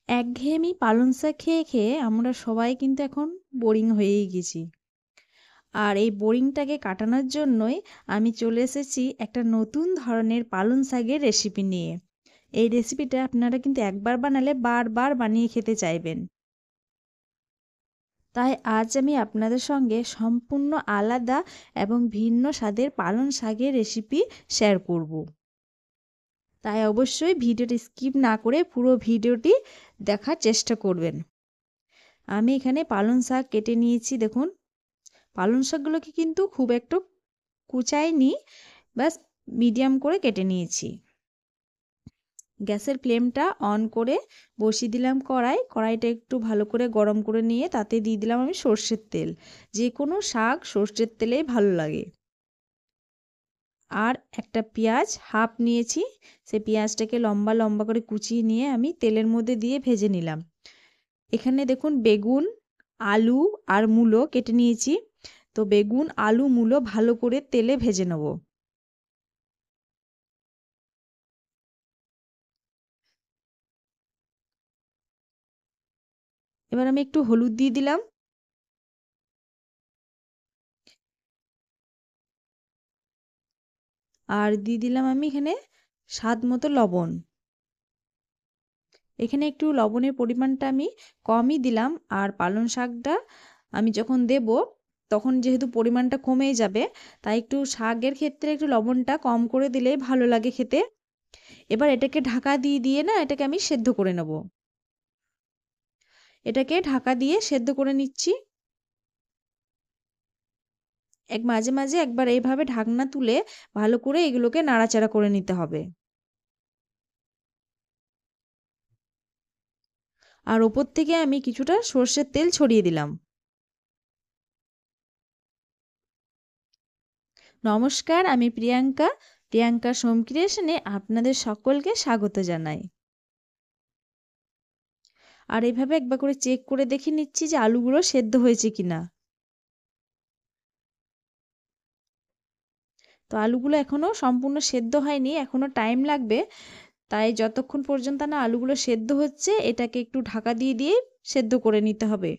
একঘেয়েমি পালং শাক খেয়ে খেয়ে আমরা সবাই কিন্তু এখন বোরিং হয়েই গেছি। আর এই বোরিংটাকে কাটানোর জন্যই আমি চলে এসেছি একটা নতুন ধরনের পালং শাকের রেসিপি নিয়ে। এই রেসিপিটা আপনারা কিন্তু একবার বানালে বারবার বানিয়ে খেতে চাইবেন। তাই আজ আমি আপনাদের সঙ্গে সম্পূর্ণ আলাদা এবং ভিন্ন স্বাদের পালং শাকের রেসিপি শেয়ার করব। তাই অবশ্যই ভিডিওটি স্কিপ না করে পুরো ভিডিওটি দেখার চেষ্টা করবেন। আমি এখানে পালং শাক কেটে নিয়েছি দেখুন। পালং শাকগুলোকে কিন্তু খুব একটু কুচাইনি, ব্যাস মিডিয়াম করে কেটে নিয়েছি। গ্যাসের ফ্লেমটা অন করে বসিয়ে দিলাম কড়াইটা একটু ভালো করে গরম করে নিয়ে তাতে দিয়ে দিলাম আমি সর্ষের তেল। যে কোনো শাক সর্ষের তেলেই ভালো লাগে। আর একটা পেঁয়াজ হাফ নিয়েছি, সেই পেঁয়াজটাকে লম্বা লম্বা করে কুচিয়ে নিয়ে আমি তেলের মধ্যে দিয়ে ভেজে নিলাম। এখানে দেখুন বেগুন, আলু আর মূলো কেটে নিয়েছি। তো বেগুন, আলু, মূলো ভালো করে তেলে ভেজে নেব। এবার আমি একটু হলুদ দিয়ে দিলাম। আর দিয়ে দিলাম আমি এখানে স্বাদ মতো লবণ। এখানে একটু লবণের পরিমাণটা আমি কমই দিলাম। আর পালং শাকটা আমি যখন দেব তখন যেহেতু পরিমাণটা কমেই যাবে, তাই একটু শাকের ক্ষেত্রে একটু লবণটা কম করে দিলেই ভালো লাগে খেতে। এবার এটাকে ঢাকা দিয়ে দিয়ে না এটাকে আমি সেদ্ধ করে নেব। এটাকে ঢাকা দিয়ে সেদ্ধ করে নিচ্ছি। মাঝে মাঝে একবার এইভাবে ঢাকনা তুলে ভালো করে এগুলোকে নাড়াচাড়া করে নিতে হবে। আর ওপর থেকে আমি কিছুটা সর্ষের তেল ছড়িয়ে দিলাম। নমস্কার, আমি প্রিয়াঙ্কা। প্রিয়াঙ্কার হোম ক্রিয়েশনে আপনাদের সকলকে স্বাগত জানাই। আর এভাবে একবার করে চেক করে দেখে নিচ্ছি যে আলুগুলো সেদ্ধ হয়েছে কিনা। তো আলুগুলো এখনো সম্পূর্ণ সেদ্ধ হয়নি, এখনো টাইম লাগবে। তাই যতক্ষণ পর্যন্ত না আলুগুলো সেদ্ধ হচ্ছে এটাকে একটু ঢাকা দিয়ে দিয়ে সেদ্ধ করে নিতে হবে।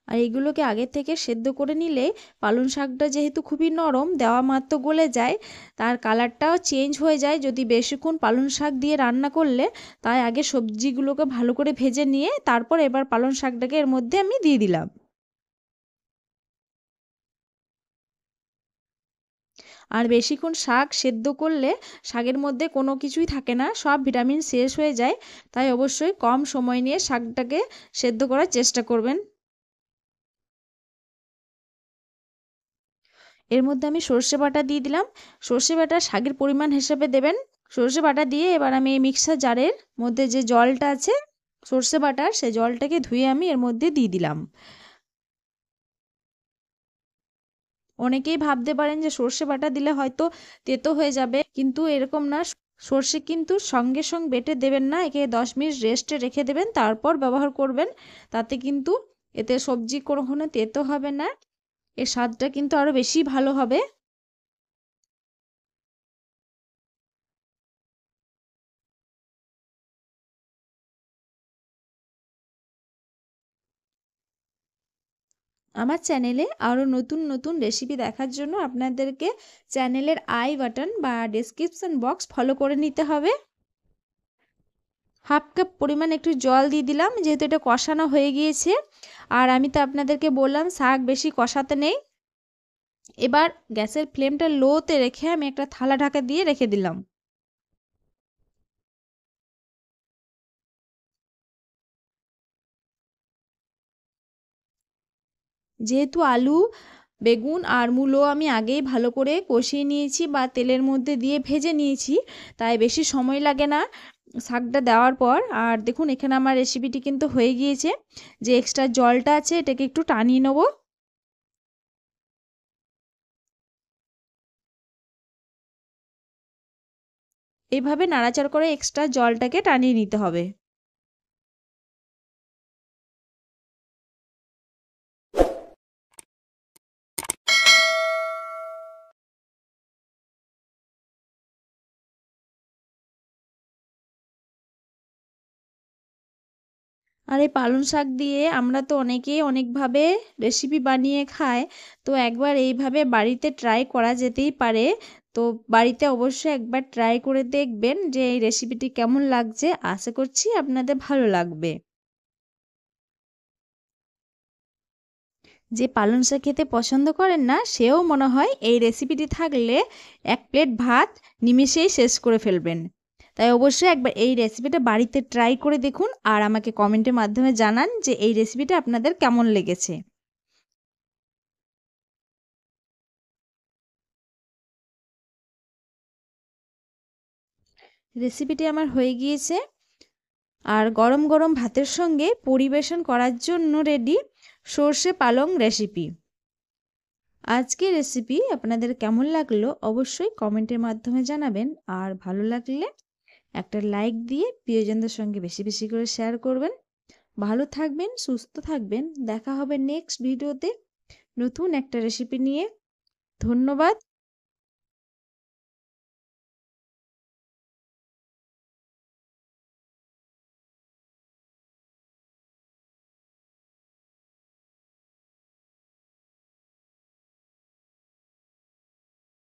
আর এগুলোকে আগে থেকে সেদ্ধ করে নিলে পালং শাকটা যেহেতু খুবই নরম, দেওয়া মাত্র গলে যায়, তার কালারটাও চেঞ্জ হয়ে যায় যদি বেশিক্ষণ পালং শাক দিয়ে রান্না করলে। তাই আগে সবজিগুলোকে ভালো করে ভেজে নিয়ে তারপর এবার পালং শাকটাকে এর মধ্যে আমি দিয়ে দিলাম। আর বেশিক্ষণ শাক সেদ্ধ করলে শাকের মধ্যে কোনো কিছুই থাকে না, সব ভিটামিন শেষ হয়ে যায়। তাই অবশ্যই কম সময় নিয়ে শাকটাকে সেদ্ধ করার চেষ্টা করবেন। এর মধ্যে আমি সর্ষে বাটা দিয়ে দিলাম। সর্ষে বাটা শাকের পরিমাণ হিসেবে দেবেন। সর্ষে বাটা দিয়ে এবার আমি এই মিক্সার জারের মধ্যে যে জলটা আছে সর্ষে বাটার, সেই জলটাকে ধুয়ে আমি এর মধ্যে দিয়ে দিলাম। অনেকেই ভাবতে পারেন যে সর্ষে বাটা দিলে হয়তো তেতো হয়ে যাবে, কিন্তু এরকম না। সর্ষে কিন্তু সঙ্গে সঙ্গে বেটে দেবেন না, একে 10 মিনিট রেস্টে রেখে দেবেন, তারপর ব্যবহার করবেন। তাতে কিন্তু এতে সবজি কখনো তেতো হবে না, এর স্বাদটা কিন্তু আরও বেশি ভালো হবে। আমার চ্যানেলে আরও নতুন নতুন রেসিপি দেখার জন্য আপনাদেরকে চ্যানেলের আই বাটন বা ডেসক্রিপশন বক্স ফলো করে নিতে হবে। হাফ কাপ পরিমাণ একটু জল দিয়ে দিলাম, যেহেতু এটা কষানো হয়ে গিয়েছে। আর আমি তো আপনাদেরকে বললাম শাক বেশি কষাতে নেই। এবার গ্যাসের ফ্লেমটা লোতে রেখে আমি একটা থালা ঢাকা দিয়ে রেখে দিলাম। যেহেতু আলু, বেগুন আর মূলো আমি আগেই ভালো করে কষিয়ে নিয়েছি বা তেলের মধ্যে দিয়ে ভেজে নিয়েছি, তাই বেশি সময় লাগে না শাকটা দেওয়ার পর। আর দেখুন এখানে আমার রেসিপিটি কিন্তু হয়ে গিয়েছে। যে এক্সট্রা জলটা আছে এটাকে একটু টানিয়ে নেব। এইভাবে নাড়াচাড়া করে এক্সট্রা জলটাকে টানিয়ে নিতে হবে। আর এই পালং শাক দিয়ে আমরা তো অনেকেই অনেকভাবে রেসিপি বানিয়ে খাই। তো একবার এইভাবে বাড়িতে ট্রাই করা যেতেই পারে। তো বাড়িতে অবশ্যই একবার ট্রাই করে দেখবেন যে এই রেসিপিটি কেমন লাগছে। আশা করছি আপনাদের ভালো লাগবে। যে পালং শাক খেতে পছন্দ করেন না সেও মনে হয় এই রেসিপিটি থাকলে 1 প্লেট ভাত নিমেষেই শেষ করে ফেলবেন। তাই অবশ্যই একবার এই রেসিপিটা বাড়িতে ট্রাই করে দেখুন আর আমাকে কমেন্টের মাধ্যমে জানান যে এই রেসিপিটা আপনাদের কেমন লেগেছে। রেসিপিটি আমার হয়ে গিয়েছে আর গরম গরম ভাতের সঙ্গে পরিবেশন করার জন্য রেডি সর্ষে পালং রেসিপি। আজকের রেসিপি আপনাদের কেমন লাগলো অবশ্যই কমেন্টের মাধ্যমে জানাবেন আর ভালো লাগলে একটা লাইক দিয়ে প্রিয়জনদের সঙ্গে বেশি বেশি করে শেয়ার করবেন। ভালো থাকবেন, সুস্থ থাকবেন। দেখা হবে নেক্সট ভিডিওতে নতুন একটা রেসিপি নিয়ে। ধন্যবাদ।